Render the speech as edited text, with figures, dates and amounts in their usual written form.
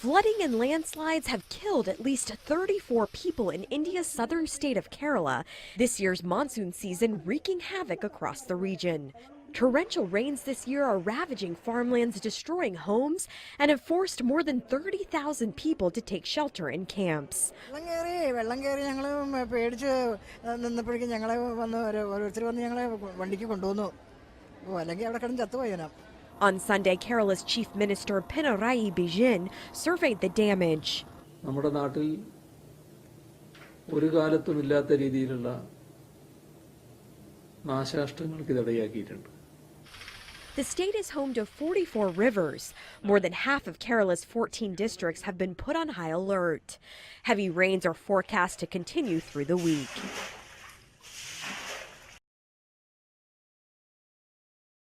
Flooding and landslides have killed at least 34 people in India's southern state of Kerala, this year's monsoon season wreaking havoc across the region. Torrential rains this year are ravaging farmlands, destroying homes, and have forced more than 30,000 people to take shelter in camps. On Sunday, Kerala's Chief Minister Pinarayi Vijayan surveyed the damage. നമ്മുടെ നാട്ടിൽ ഒരു കാലത്തും ഇല്ലാത്ത രീതിയിലുള്ള നാശനഷ്ടങ്ങൾക്ക് ഇടയാക്കിയിട്ടുണ്ട്. The state is home to 44 rivers. More than half of Kerala's 14 districts have been put on high alert. Heavy rains are forecast to continue through the week.